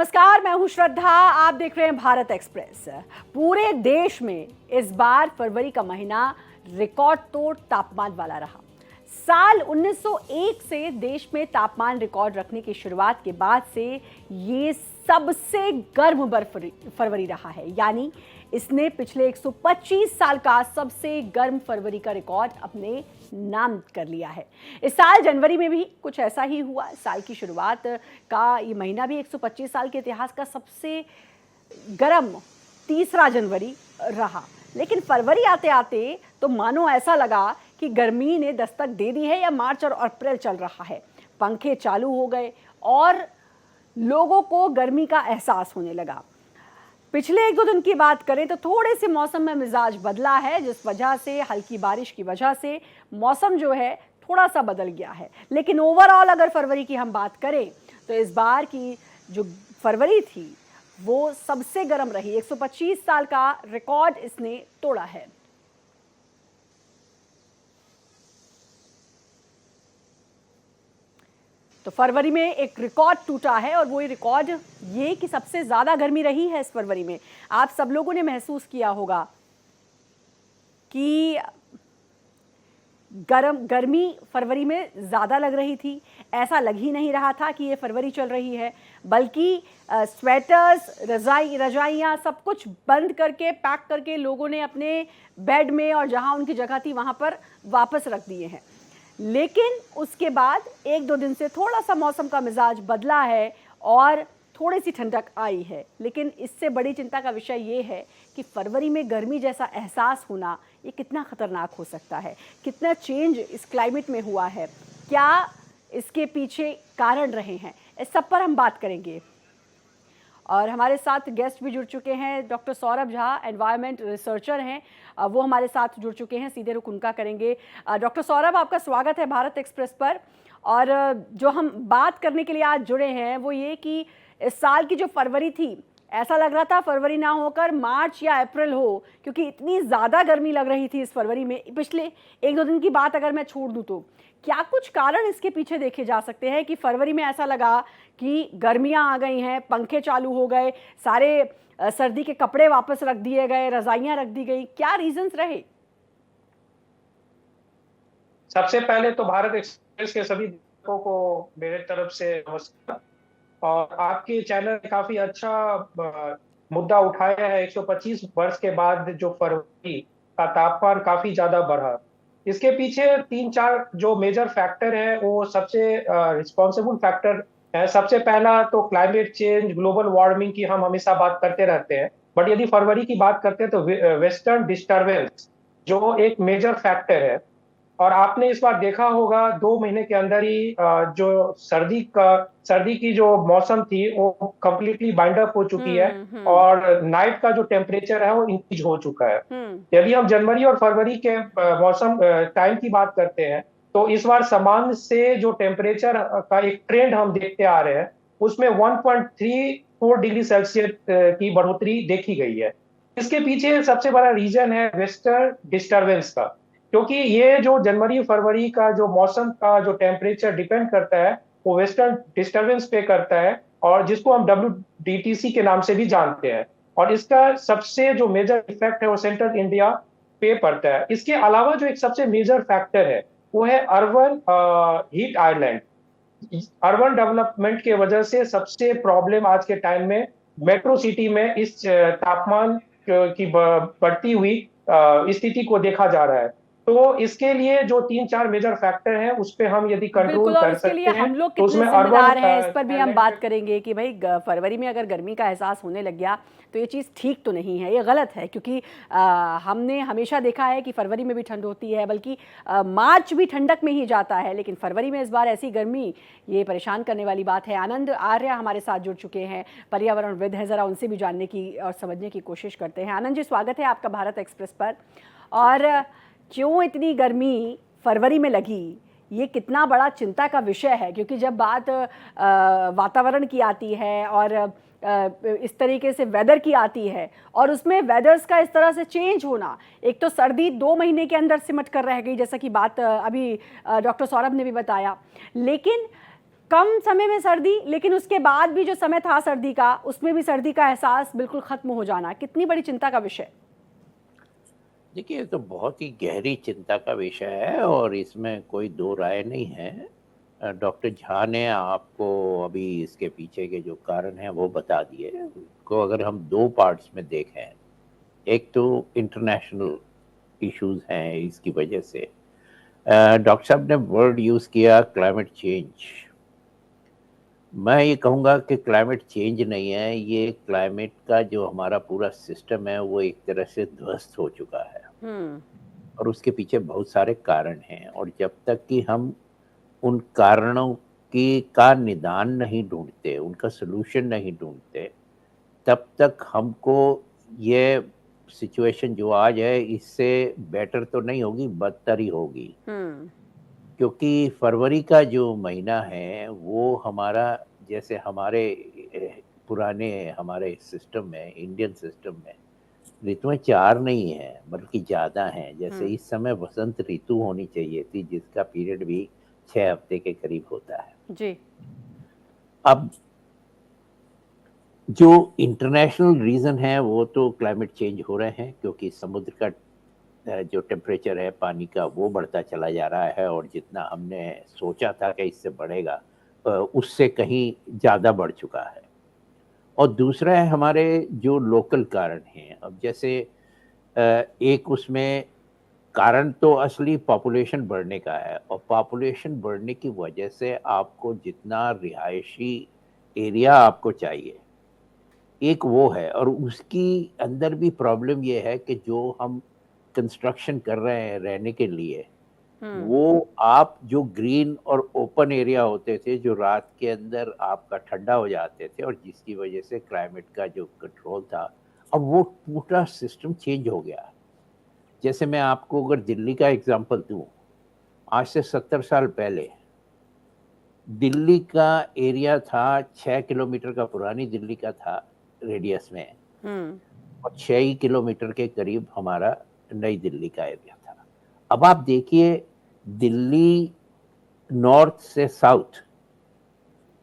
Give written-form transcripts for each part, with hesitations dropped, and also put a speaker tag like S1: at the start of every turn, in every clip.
S1: नमस्कार, मैं हूं श्रद्धा। आप देख रहे हैं भारत एक्सप्रेस। पूरे देश में इस बार फरवरी का महीना रिकॉर्ड तोड़ तापमान वाला रहा। साल 1901 से देश में तापमान रिकॉर्ड रखने की शुरुआत के बाद से ये सबसे गर्म फरवरी रहा है। यानी इसने पिछले 125 साल का सबसे गर्म फरवरी का रिकॉर्ड अपने नाम कर लिया है। इस साल जनवरी में भी कुछ ऐसा ही हुआ। साल की शुरुआत का ये महीना भी 125 साल के इतिहास का सबसे गर्म तीसरा जनवरी रहा। लेकिन फरवरी आते आते तो मानो ऐसा लगा कि गर्मी ने दस्तक दे दी है या मार्च और अप्रैल चल रहा है। पंखे चालू हो गए और लोगों को गर्मी का एहसास होने लगा। पिछले 1-2 दिन की बात करें तो थोड़े से मौसम में मिजाज बदला है, जिस वजह से हल्की बारिश की वजह से मौसम जो है थोड़ा सा बदल गया है। लेकिन ओवरऑल अगर फरवरी की हम बात करें तो इस बार की जो फरवरी थी वो सबसे गर्म रही। 125 साल का रिकॉर्ड इसने तोड़ा है। तो फरवरी में एक रिकॉर्ड टूटा है और वो रिकॉर्ड ये कि सबसे ज्यादा गर्मी रही है इस फरवरी में। आप सब लोगों ने महसूस किया होगा कि गर्मी फरवरी में ज़्यादा लग रही थी। ऐसा लग ही नहीं रहा था कि ये फरवरी चल रही है, बल्कि स्वेटर्स, रजाइयाँ सब कुछ बंद करके, पैक करके लोगों ने अपने बेड में और जहाँ उनकी जगह थी वहाँ पर वापस रख दिए हैं। लेकिन उसके बाद 1-2 दिन से थोड़ा सा मौसम का मिजाज बदला है और थोड़ी सी ठंडक आई है। लेकिन इससे बड़ी चिंता का विषय ये है कि फरवरी में गर्मी जैसा एहसास होना ये कितना ख़तरनाक हो सकता है, कितना चेंज इस क्लाइमेट में हुआ है, क्या इसके पीछे कारण रहे हैं, इस सब पर हम बात करेंगे। और हमारे साथ गेस्ट भी जुड़ चुके हैं। Doctor Saurabh Jha environment researcher हैं, वो हमारे साथ जुड़ चुके हैं। सीधे रुख उनका करेंगे। डॉक्टर सौरभ, आपका स्वागत है भारत एक्सप्रेस पर। और जो हम बात करने के लिए आज जुड़े हैं वो ये कि इस साल की जो फरवरी थी, ऐसा लग रहा था फरवरी ना होकर मार्च या अप्रैल हो, क्योंकि इतनी ज़्यादा गर्मी लग रही थी इस फरवरी में। पिछले 1-2 दिन की बात अगर मैं छोड़ दूँ तो क्या कुछ कारण इसके पीछे देखे जा सकते हैं कि फरवरी में ऐसा लगा कि गर्मियां आ गई हैं, पंखे चालू हो गए, सारे सर्दी के कपड़े वापस रख दिए गए, रजाइयां रख दी गई? क्या रीजंस रहे?
S2: सबसे पहले तो भारत एक्सप्रेस के सभी दर्शकों को मेरे तरफ से नमस्कार। और आपके चैनल ने काफी अच्छा मुद्दा उठाया है। 125 वर्ष के बाद जो फरवरी का तापमान काफी ज्यादा बढ़ा, इसके पीछे 3-4 जो मेजर फैक्टर है वो सबसे रिस्पॉन्सिबल फैक्टर है। सबसे पहला तो क्लाइमेट चेंज, ग्लोबल वार्मिंग की हम हमेशा बात करते रहते हैं, बट यदि फरवरी की बात करते हैं तो वेस्टर्न डिस्टर्बेंस जो एक मेजर फैक्टर है। और आपने इस बार देखा होगा 2 महीने के अंदर ही जो सर्दी की जो मौसम थी वो कंप्लीटली बाइंड अप हो चुकी है और नाइट का जो टेम्परेचर है वो इंक्रीज हो चुका है। यदि हम जनवरी और फरवरी के मौसम टाइम की बात करते हैं तो इस बार सामान्य से जो टेम्परेचर का एक ट्रेंड हम देखते आ रहे हैं उसमें 1.34 डिग्री सेल्सियस की बढ़ोतरी देखी गई है। इसके पीछे सबसे बड़ा रीजन है वेस्टर्न डिस्टर्बेंस का, क्योंकि ये जो जनवरी फरवरी का जो मौसम का जो टेम्परेचर डिपेंड करता है वो वेस्टर्न डिस्टर्बेंस पे करता है, और जिसको हम WDTC के नाम से भी जानते हैं। और इसका सबसे जो मेजर इफेक्ट है वो सेंट्रल इंडिया पे पड़ता है। इसके अलावा जो एक सबसे मेजर फैक्टर है वो है urban heat island. Urban development के वजह से सबसे प्रॉब्लम आज के टाइम में मेट्रो सिटी में इस तापमान की बढ़ती हुई स्थिति को देखा जा रहा है। तो इसके लिए जो 3-4 मेजर फैक्टर हैं उस पे हम यदि कंट्रोल कर सकते हैं
S1: हम लोग
S2: तो
S1: कितने
S2: उसमें
S1: जिम्मेदार हैं इस पर भी हम बात करेंगे कि भाई फरवरी में अगर गर्मी का एहसास होने लग गया तो ये चीज़ ठीक तो नहीं है, ये गलत है। क्योंकि हमने हमेशा देखा है कि फरवरी में भी ठंड होती है, बल्कि मार्च भी ठंडक में ही जाता है, लेकिन फरवरी में इस बार ऐसी गर्मी, ये परेशान करने वाली बात है। आनंद आर्य हमारे साथ जुड़ चुके हैं, पर्यावरणविद हैं, ज़रा उनसे भी जानने की और समझने की कोशिश करते हैं। आनंद जी, स्वागत है आपका भारत एक्सप्रेस पर। और क्यों इतनी गर्मी फरवरी में लगी, ये कितना बड़ा चिंता का विषय है? क्योंकि जब बात वातावरण की आती है और इस तरीके से वेदर की आती है और उसमें वेदर्स का इस तरह से चेंज होना, एक तो सर्दी 2 महीने के अंदर सिमट कर रह गई, जैसा कि बात अभी डॉक्टर सौरभ ने भी बताया, लेकिन कम समय में सर्दी, लेकिन उसके बाद भी जो समय था सर्दी का, उसमें भी सर्दी का एहसास बिल्कुल खत्म हो जाना, कितनी बड़ी चिंता का विषय।
S3: देखिए, ये तो बहुत ही गहरी चिंता का विषय है और इसमें कोई दो राय नहीं है। डॉक्टर झा ने आपको अभी इसके पीछे के जो कारण हैं वो बता दिए। को अगर हम दो पार्ट्स में देखें, एक तो इंटरनेशनल इश्यूज हैं इसकी वजह से। डॉक्टर साहब ने वर्ड यूज़ किया क्लाइमेट चेंज। मैं ये कहूँगा कि क्लाइमेट चेंज नहीं है, ये क्लाइमेट का जो हमारा पूरा सिस्टम है वो एक तरह से ध्वस्त हो चुका है और उसके पीछे बहुत सारे कारण हैं। और जब तक कि हम उन कारणों की का निदान नहीं ढूंढते, उनका सलूशन नहीं ढूंढते, तब तक हमको ये सिचुएशन जो आज है इससे बेटर तो नहीं होगी, बदतर ही होगी। क्योंकि फरवरी का जो महीना है वो हमारा, जैसे हमारे पुराने हमारे सिस्टम में, इंडियन सिस्टम में ऋतुएं 4 नहीं है बल्कि ज़्यादा हैं। जैसे इस समय वसंत ऋतु होनी चाहिए थी जिसका पीरियड भी 6 हफ्ते के करीब होता है
S1: जी।
S3: अब जो इंटरनेशनल रीज़न है वो तो क्लाइमेट चेंज हो रहे हैं, क्योंकि समुद्र का जो टेम्परेचर है पानी का वो बढ़ता चला जा रहा है और जितना हमने सोचा था कि इससे बढ़ेगा उससे कहीं ज़्यादा बढ़ चुका है। और दूसरा है हमारे जो लोकल कारण हैं। अब जैसे एक उसमें कारण तो असली पॉपुलेशन बढ़ने का है और पॉपुलेशन बढ़ने की वजह से आपको जितना रिहायशी एरिया आपको चाहिए, एक वो है। और उसकी अंदर भी प्रॉब्लम ये है कि जो हम कंस्ट्रक्शन कर रहे हैं रहने के लिए, वो आप जो ग्रीन और ओपन एरिया होते थे जो रात के अंदर आपका ठंडा हो जाते थे और जिसकी वजह से क्लाइमेट का जो कंट्रोल था, अब वो पूरा सिस्टम चेंज हो गया। जैसे मैं आपको अगर दिल्ली का एग्जांपल दूं, आज से 70 साल पहले दिल्ली का एरिया था 6 किलोमीटर का, पुरानी दिल्ली का था रेडियस में, और 6 किलोमीटर के करीब हमारा नई दिल्ली का एरिया था। अब आप देखिए, दिल्ली नॉर्थ से साउथ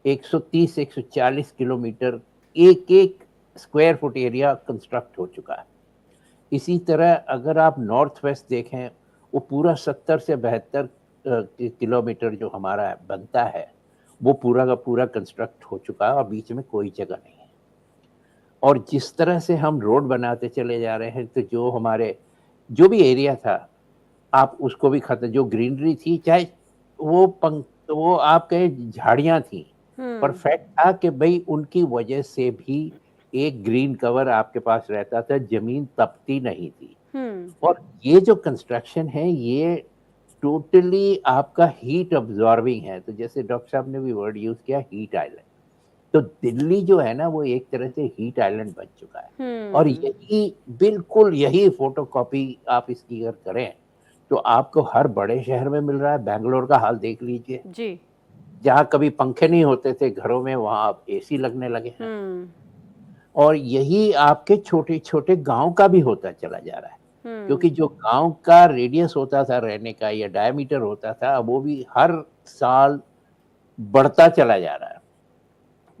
S3: 130-140 किलोमीटर एक एक स्क्वायर फुट एरिया कंस्ट्रक्ट हो चुका है। इसी तरह अगर आप नॉर्थ वेस्ट देखें, वो पूरा 70 से 72 किलोमीटर जो हमारा बनता है वो पूरा का पूरा कंस्ट्रक्ट हो चुका है और बीच में कोई जगह नहीं है। और जिस तरह से हम रोड बनाते चले जा रहे हैं, तो जो हमारे जो भी एरिया था आप उसको भी खत्म, जो ग्रीनरी थी, चाहे वो आप कहे झाड़ियां थी, पर फैक्ट था कि भाई उनकी वजह से भी एक ग्रीन कवर आपके पास रहता था, जमीन तपती नहीं थी। और ये जो कंस्ट्रक्शन है ये टोटली आपका हीट अब्जॉर्बिंग है। तो जैसे डॉक्टर साहब ने भी वर्ड यूज किया हीट आइलैंड, तो दिल्ली जो है ना वो एक तरह से हीट आइलैंड बन चुका है। और यही बिल्कुल यही फोटोकॉपी आप इसकी अगर करें तो आपको हर बड़े शहर में मिल रहा है। बेंगलोर का हाल देख लीजिए जी, जहाँ कभी पंखे नहीं होते थे घरों में, वहां अब एसी लगने लगे हैं। और यही आपके छोटे छोटे गांव का भी होता चला जा रहा है, क्योंकि जो गांव का रेडियस होता था रहने का या डायमीटर होता था, वो भी हर साल बढ़ता चला जा रहा है।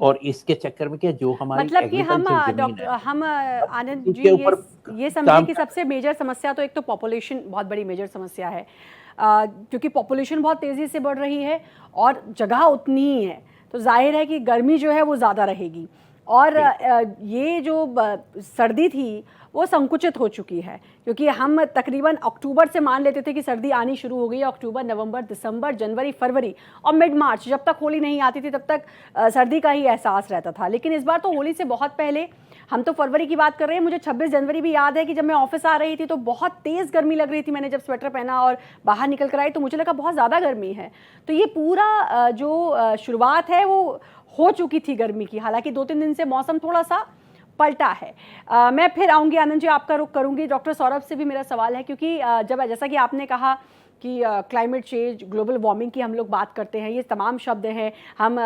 S3: और इसके चक्कर में क्या, जो हमारी
S1: मतलब कि हम आनंद जी ये समझे कि सबसे मेजर समस्या तो एक तो पॉपुलेशन बहुत बड़ी मेजर समस्या है, क्योंकि पॉपुलेशन बहुत तेज़ी से बढ़ रही है और जगह उतनी ही है, तो जाहिर है कि गर्मी जो है वो ज़्यादा रहेगी। और ये जो सर्दी थी वो संकुचित हो चुकी है, क्योंकि हम तकरीबन अक्टूबर से मान लेते थे कि सर्दी आनी शुरू हो गई है। अक्टूबर, नवंबर, दिसंबर, जनवरी, फरवरी और मिड मार्च, जब तक होली नहीं आती थी तब तक सर्दी का ही एहसास रहता था। लेकिन इस बार तो होली से बहुत पहले, हम तो फरवरी की बात कर रहे हैं, मुझे 26 जनवरी भी याद है कि जब मैं ऑफिस आ रही थी तो बहुत तेज़ गर्मी लग रही थी। मैंने जब स्वेटर पहना और बाहर निकल कर आई तो मुझे लगा बहुत ज़्यादा गर्मी है। तो ये पूरा जो शुरुआत है वो हो चुकी थी गर्मी की। हालांकि 2-3 दिन से मौसम थोड़ा सा पलटा है। मैं फिर आऊँगी आनंद जी, आपका रुख करूँगी। डॉक्टर सौरभ से भी मेरा सवाल है, क्योंकि जब जैसा कि आपने कहा कि क्लाइमेट चेंज, ग्लोबल वार्मिंग की हम लोग बात करते हैं, ये तमाम शब्द हैं, हम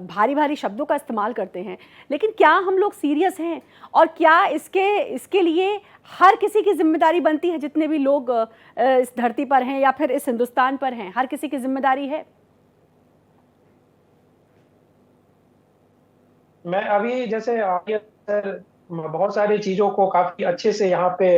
S1: भारी भारी शब्दों का इस्तेमाल करते हैं, लेकिन क्या हम लोग सीरियस हैं? और क्या इसके लिए हर किसी की जिम्मेदारी बनती है? जितने भी लोग इस धरती पर हैं या फिर इस हिंदुस्तान पर हैं, हर किसी की जिम्मेदारी है?
S2: मैं अभी जैसे बहुत सारी चीजों को काफी अच्छे से यहाँ पे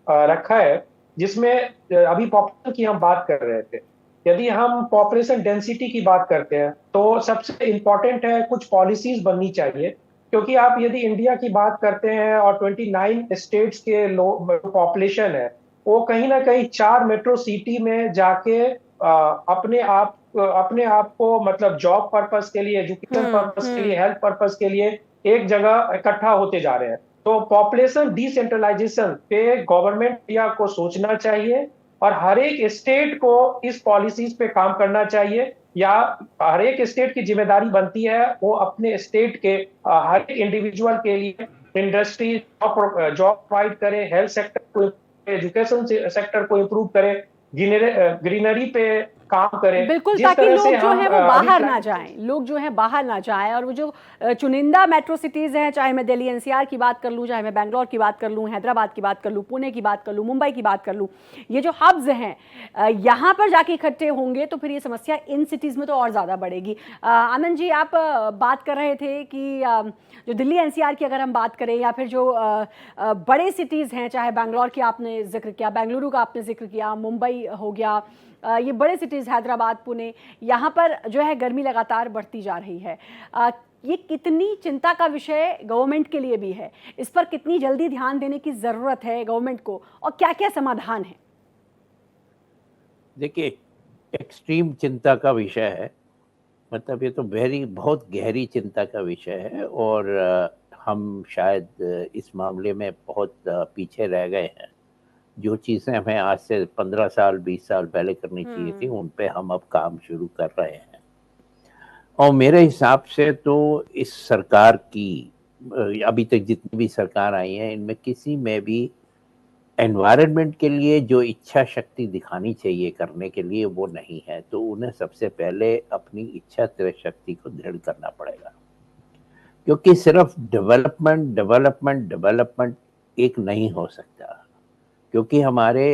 S2: रखा है, जिसमें अभी पॉपुलेशन की हम बात कर रहे थे। यदि हम पॉपुलेशन डेंसिटी की बात करते हैं तो सबसे इम्पोर्टेंट है कुछ पॉलिसीज बननी चाहिए, क्योंकि आप यदि इंडिया की बात करते हैं और 29 स्टेट्स के पॉपुलेशन है, वो कहीं ना कहीं 4 मेट्रो सिटी में जाके अपने आप को मतलब जॉब पर्पस के लिए, एजुकेशन पर्पस के लिए, हेल्थ पर्पस के लिए एक जगह इकट्ठा होते जा रहे हैं। तो पॉपुलेशन डिसेंट्रलाइजेशन पे गवर्नमेंट इंडिया को सोचना चाहिए और हर एक स्टेट को इस पॉलिसीज पे काम करना चाहिए, या हर एक स्टेट की जिम्मेदारी बनती है वो अपने स्टेट के हर एक इंडिविजुअल के लिए इंडस्ट्री जॉब प्रोवाइड करे, हेल्थ सेक्टर को, एजुकेशन सेक्टर को इम्प्रूव करे, ग्रीनरी पे काम करे,
S1: बिल्कुल,
S2: जिस
S1: ताकि
S2: तरह
S1: लोग
S2: से
S1: जो
S2: हम
S1: है वो बाहर ना जाएं, लोग जो है बाहर ना जाएं। और वो जो चुनिंदा मेट्रो सिटीज़ हैं, चाहे मैं दिल्ली एनसीआर की बात कर लूँ, चाहे मैं बेंगलोर की बात कर लूँ, हैदराबाद की बात कर लूँ, पुणे की बात कर लूँ, मुंबई की बात कर लूँ, ये जो हब्स हैं यहाँ पर जाके इकट्ठे होंगे तो फिर ये समस्या इन सिटीज़ में तो और ज़्यादा बढ़ेगी। आनंद जी, आप बात कर रहे थे कि जो दिल्ली एनसीआर की अगर हम बात करें, या फिर जो बड़े सिटीज़ हैं, चाहे बैंगलोर की आपने जिक्र किया, बेंगलुरु का आपने जिक्र किया, मुंबई हो गया, ये बड़े सिटीज़ हैदराबाद, पुणे, यहाँ पर जो है गर्मी लगातार बढ़ती जा रही है। ये कितनी चिंता का विषय गवर्नमेंट के लिए भी है? इस पर कितनी जल्दी ध्यान देने की ज़रूरत है गवर्नमेंट को, और क्या क्या समाधान है?
S3: देखिए, एक्सट्रीम चिंता का विषय है, मतलब ये तो बहुत गहरी चिंता का विषय है, और हम शायद इस मामले में बहुत पीछे रह गए हैं। जो चीज़ें हमें आज से 15 साल 20 साल पहले करनी चाहिए थी, उन पे हम अब काम शुरू कर रहे हैं। और मेरे हिसाब से तो इस सरकार की, अभी तक जितनी भी सरकार आई है, इनमें किसी में भी एनवायरनमेंट के लिए जो इच्छा शक्ति दिखानी चाहिए करने के लिए, वो नहीं है। तो उन्हें सबसे पहले अपनी इच्छा शक्ति को दृढ़ करना पड़ेगा, क्योंकि सिर्फ डेवलपमेंट डेवलपमेंट डेवलपमेंट एक नहीं हो सकता, क्योंकि हमारे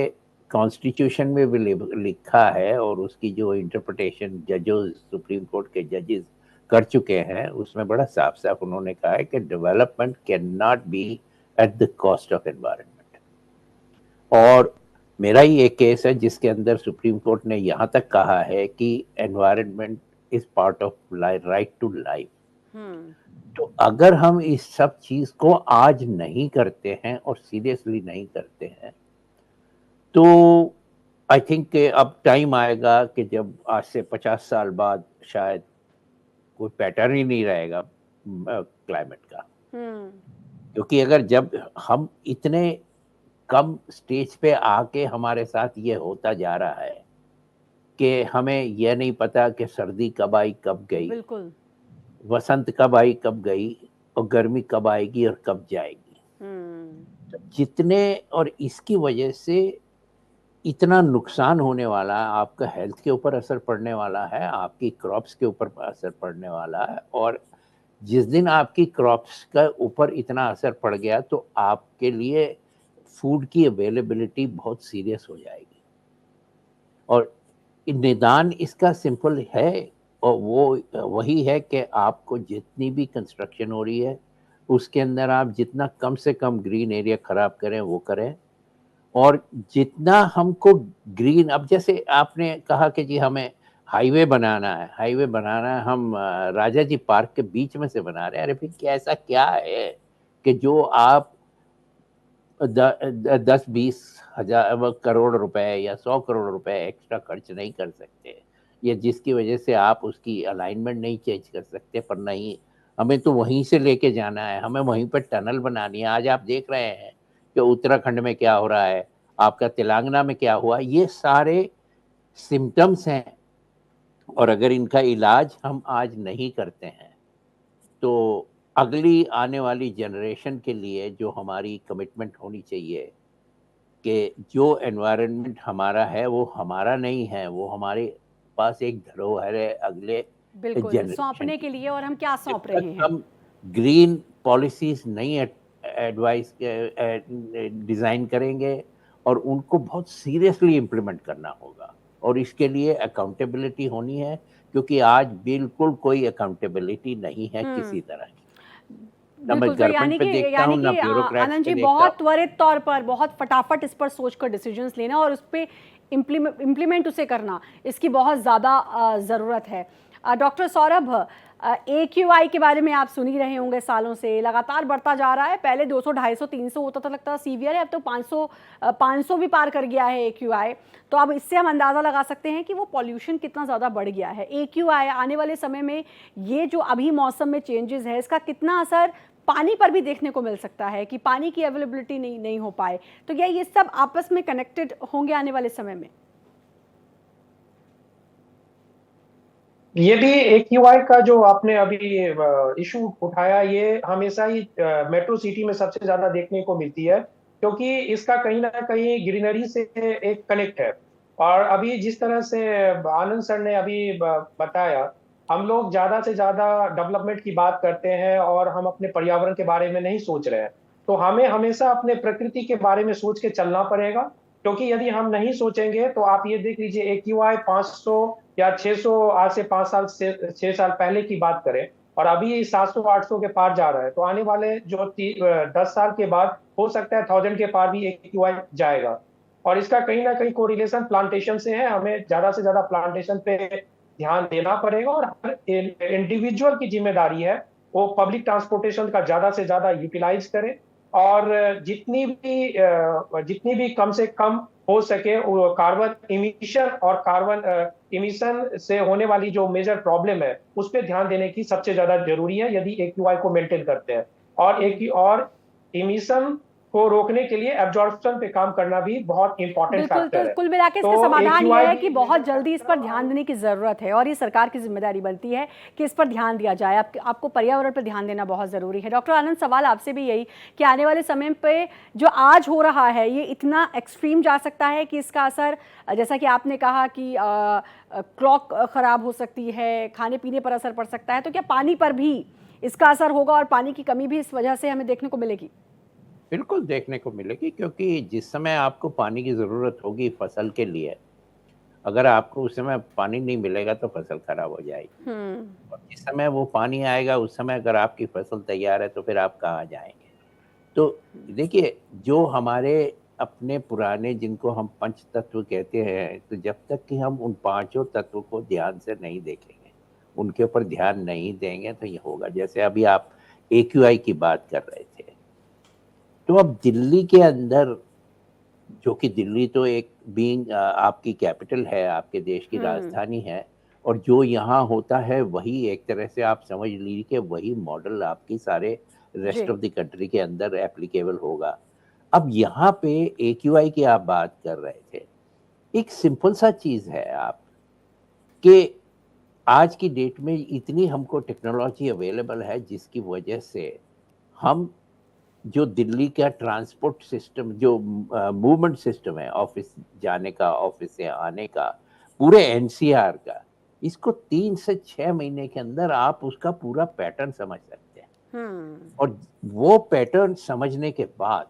S3: कॉन्स्टिट्यूशन में भी लिखा है, और उसकी जो इंटरप्रिटेशन जजेस, सुप्रीम कोर्ट के जजेस कर चुके हैं, उसमें बड़ा साफ साफ उन्होंने कहा है कि development can not be at the cost of environment. और मेरा ही एक केस है जिसके अंदर सुप्रीम कोर्ट ने यहाँ तक कहा है कि environment is part of right to life. तो अगर हम इस सब चीज को आज नहीं करते हैं और सीरियसली नहीं करते हैं, तो आई थिंक अब टाइम आएगा कि जब आज से 50 साल बाद शायद कोई पैटर्न ही नहीं रहेगा क्लाइमेट का। क्योंकि अगर जब हम इतने कम स्टेज पे आके हमारे साथ ये होता जा रहा है कि हमें यह नहीं पता कि सर्दी कब आई कब गई,
S1: बिल्कुल,
S3: वसंत कब आई कब गई, और गर्मी कब आएगी और कब जाएगी। तो जितने, और इसकी वजह से इतना नुकसान होने वाला है, आपका हेल्थ के ऊपर असर पड़ने वाला है, आपकी क्रॉप्स के ऊपर असर पड़ने वाला है, और जिस दिन आपकी क्रॉप्स का ऊपर इतना असर पड़ गया तो आपके लिए फूड की अवेलेबिलिटी बहुत सीरियस हो जाएगी। और निदान इसका सिंपल है, और वो वही है कि आपको जितनी भी कंस्ट्रक्शन हो रही है उसके अंदर आप जितना कम से कम ग्रीन एरिया खराब करें वो करें। और जितना हमको ग्रीन, अब जैसे आपने कहा कि जी हमें हाईवे बनाना है, हाईवे बनाना है, हम राजा जी पार्क के बीच में से बना रहे हैं। अरे फिर ऐसा क्या है कि जो आप 10-20 हजार करोड़ रुपए या 100 करोड़ रुपए एक्स्ट्रा खर्च नहीं कर सकते, या जिसकी वजह से आप उसकी अलाइनमेंट नहीं चेंज कर सकते। पर नहीं, हमें तो वहीं से लेके जाना है, हमें वहीं पर टनल बनानी है। आज आप देख रहे हैं कि उत्तराखंड में क्या हो रहा है, आपका तेलंगाना में क्या हुआ। ये सारे सिम्टम्स हैं, और अगर इनका इलाज हम आज नहीं करते हैं तो अगली आने वाली जनरेशन के लिए जो हमारी कमिटमेंट होनी चाहिए कि जो एनवायरनमेंट हमारा है वो हमारा नहीं है, वो हमारे पास एक धरोहर है अगले
S1: बिल्कुल
S3: जनरेशन
S1: सौंपने के लिए, और हम क्या
S3: जब
S1: सौंप
S3: तक
S1: रहे हैं।
S3: हम ग्रीन पॉलिसीज नहीं एडवाइस डिज़ाइन करेंगे, और उनको बहुत सीरियसली इम्प्लीमेंट करना होगा, और इसके लिए अकाउंटेबिलिटी होनी है, क्योंकि आज बिल्कुल कोई अकाउंटेबिलिटी नहीं है किसी तरह की। ना मैं
S1: बिल्कुल, तो
S3: गवर्नमेंट पे देखता हूँ ना ब्यूरोक्रेट्स
S1: आनंद
S3: पे
S1: जी
S3: देखता
S1: बहुत
S3: हूँ।
S1: त्वरित तौर पर, बहुत फटाफट इस पर सोचकर डिसीजंस लेना और उस पे इम्प्लीमेंट उसे करना, इसकी बहुत ज़्यादा ज़रूरत है। डॉक्टर सौरभ, AQI के बारे में आप सुन ही रहे होंगे, सालों से लगातार बढ़ता जा रहा है। पहले 200, 250, 300 होता था, लगता था सीवियर है, अब तो 500 भी पार कर गया है AQI। तो अब इससे हम अंदाज़ा लगा सकते हैं कि वो पॉल्यूशन कितना ज़्यादा बढ़ गया है। AQI आने वाले समय में, ये जो अभी मौसम में चेंजेस है, इसका कितना असर पानी पर भी देखने को मिल सकता है कि पानी की अवेलेबिलिटी नहीं हो पाए, तो क्या ये सब आपस में कनेक्टेड होंगे आने वाले समय में?
S2: ये भी AQI का जो आपने अभी इशू उठाया, ये हमेशा ही मेट्रो सिटी में सबसे ज्यादा देखने को मिलती है, क्योंकि इसका कहीं ना कहीं ग्रीनरी से एक कनेक्ट है। और अभी जिस तरह से आनंद सर ने अभी बताया, हम लोग ज्यादा से ज्यादा डेवलपमेंट की बात करते हैं और हम अपने पर्यावरण के बारे में नहीं सोच रहे हैं। तो हमें हमेशा अपने प्रकृति के बारे में सोच के चलना पड़ेगा, क्योंकि यदि हम नहीं सोचेंगे तो आप ये देख लीजिए, AQI 500 या 600, आज से 5 साल से 6 साल पहले की बात करें, और अभी 700-800 के पार जा रहा है, तो आने वाले जो 10 साल के बाद हो सकता है 1000 के पार भी AQI जाएगा। और इसका कहीं ना कहीं कोरिलेशन प्लांटेशन से है। हमें ज्यादा से ज्यादा प्लांटेशन पे ध्यान देना पड़ेगा, और हर इंडिविजुअल की जिम्मेदारी है वो पब्लिक ट्रांसपोर्टेशन का ज्यादा से ज्यादा यूटिलाइज करे, और जितनी भी कम से कम हो सके वो कार्बन इमिशन और कार्बन इमिशन से होने वाली जो मेजर प्रॉब्लम है उस पर ध्यान देने की सबसे ज्यादा जरूरी है, यदि AQI को मेंटेन करते हैं। और इमिशन को रोकने के लिए एब्जॉर्प्शन पे काम करना भी बहुत इंपॉर्टेंट
S1: बिल्कुल, तो
S2: फैक्टर है।
S1: कुल मिला के इसका
S2: तो
S1: समाधान ये
S2: AQI
S1: है
S2: भी
S1: कि बहुत जल्दी इस पर ध्यान देने की ज़रूरत है और ये सरकार की जिम्मेदारी बनती है कि इस पर ध्यान दिया जाए। आपको पर्यावरण पर ध्यान देना बहुत ज़रूरी है। डॉक्टर आनंद, सवाल आपसे भी यही कि आने वाले समय पे जो आज हो रहा है, ये इतना एक्सट्रीम जा सकता है कि इसका असर, जैसा कि आपने कहा कि क्लॉक ख़राब हो सकती है, खाने पीने पर असर पड़ सकता है, तो क्या पानी पर भी इसका असर होगा और पानी की कमी भी इस वजह से हमें देखने को मिलेगी?
S3: बिल्कुल देखने को मिलेगी, क्योंकि जिस समय आपको पानी की ज़रूरत होगी फसल के लिए, अगर आपको उस समय पानी नहीं मिलेगा तो फसल खराब हो जाएगी। और जिस समय वो पानी आएगा उस समय अगर आपकी फसल तैयार है तो फिर आप कहाँ जाएंगे। तो देखिए, जो हमारे अपने पुराने, जिनको हम पंच तत्व कहते हैं, तो जब तक कि हम उन पांचों तत्व को ध्यान से नहीं देखेंगे, उनके ऊपर ध्यान नहीं देंगे, तो ये होगा। जैसे अभी आप AQI की बात कर रहे थे, तो अब दिल्ली के अंदर, जो कि दिल्ली तो एक बीइंग आपकी कैपिटल है, आपके देश की राजधानी है, और जो यहाँ होता है वही एक तरह से आप समझ लीजिए कि वही मॉडल आपकी सारे रेस्ट
S1: जी।
S3: ऑफ द कंट्री के अंदर एप्लीकेबल होगा। अब यहाँ पे AQI की आप बात कर रहे थे, एक सिंपल सा चीज है आप कि आज की डेट में इतनी हमको टेक्नोलॉजी अवेलेबल है, जिसकी वजह से हम जो दिल्ली का ट्रांसपोर्ट सिस्टम, जो मूवमेंट सिस्टम है, ऑफिस जाने का, ऑफिस से आने का, पूरे NCR का, इसको 3 से 6 महीने के अंदर आप उसका पूरा पैटर्न समझ सकते हैं। और वो पैटर्न समझने के बाद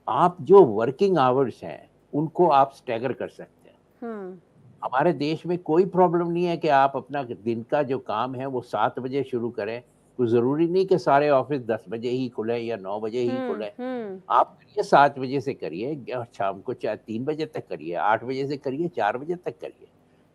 S3: आप जो वर्किंग आवर्स हैं उनको आप स्टैगर कर सकते हैं। हमारे देश में कोई प्रॉब्लम नहीं है कि आप अपना दिन का जो काम है वो 7 बजे शुरू करें। तो जरूरी नहीं कि सारे ऑफिस 10 बजे ही खुले या 9 बजे ही खुले। आप करिए 7 बजे से करिए, और शाम को 3 बजे तक करिए, 8 बजे से करिए, 4 बजे तक करिए।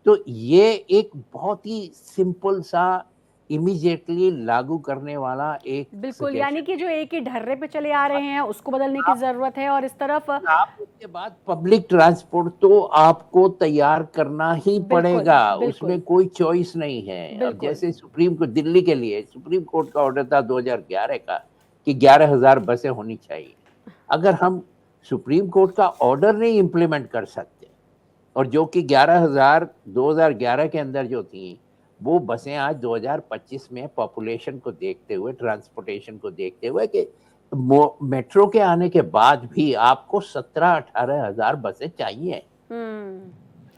S3: तो ये एक बहुत ही सिंपल सा, इमीडिएटली लागू करने वाला एक
S1: बिल्कुल, यानी
S3: सजेशन
S1: कि जो एक ही ढर्रे पे चले आ रहे हैं उसको बदलने की ज़रूरत है और इस तरफ
S3: आप उसके बाद पब्लिक ट्रांसपोर्ट तो आपको तैयार करना ही
S1: बिल्कुल,
S3: पड़ेगा,
S1: बिल्कुल,
S3: उसमें कोई चॉइस नहीं है। अब
S1: बिल्कुल।
S3: जैसे सुप्रीम कोर्ट, दिल्ली के लिए सुप्रीम कोर्ट का ऑर्डर था 2011 का कि 11,000 बसें होनी चाहिए। अगर हम सुप्रीम कोर्ट का ऑर्डर नहीं इम्प्लीमेंट कर सकते, और जो कि 11,000 2011 के अंदर जो थी, वो बसें आज 2025 में पॉपुलेशन को देखते हुए, ट्रांसपोर्टेशन को देखते हुए, कि मेट्रो के आने के बाद भी आपको 17-18 हजार बसें चाहिए।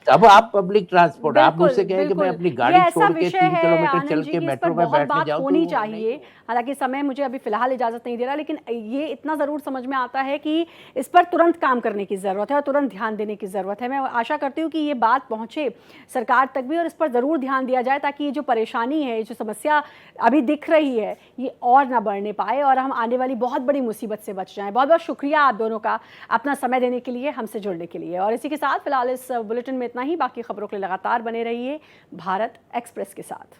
S3: अब आप पब्लिक ट्रांसपोर्ट, आप
S1: बिल्कुल,
S3: मुझसे कहें कि मैं
S1: बिल्कुल।
S3: अपनी
S1: ये
S3: गाड़ी
S1: ऐसा
S3: छोड़ के
S1: विषय
S3: 3
S1: है
S3: किलोमीटर
S1: आनंद
S3: चल
S1: जी
S3: के
S1: कि इस पर
S3: मेट्रो में
S1: बहुत
S3: बैठने
S1: बात
S3: जाऊं तो
S1: होनी
S3: नहीं
S1: चाहिए।
S3: होगा।
S1: हालाँकि समय मुझे अभी फ़िलहाल इजाज़त नहीं दे रहा, लेकिन ये इतना ज़रूर समझ में आता है कि इस पर तुरंत काम करने की ज़रूरत है और तुरंत ध्यान देने की ज़रूरत है। मैं आशा करती हूँ कि ये बात पहुँचे सरकार तक भी और इस पर ज़रूर ध्यान दिया जाए, ताकि ये जो परेशानी है, ये जो समस्या अभी दिख रही है, ये और ना बढ़ने पाए और हम आने वाली बहुत बड़ी मुसीबत से बच जाएँ। बहुत-बहुत शुक्रिया आप दोनों का अपना समय देने के लिए, हमसे जुड़ने के लिए। और इसी के साथ फ़िलहाल इस बुलेटिन में इतना ही। बाकी खबरों के लिए लगातार बने रहिए भारत एक्सप्रेस के साथ।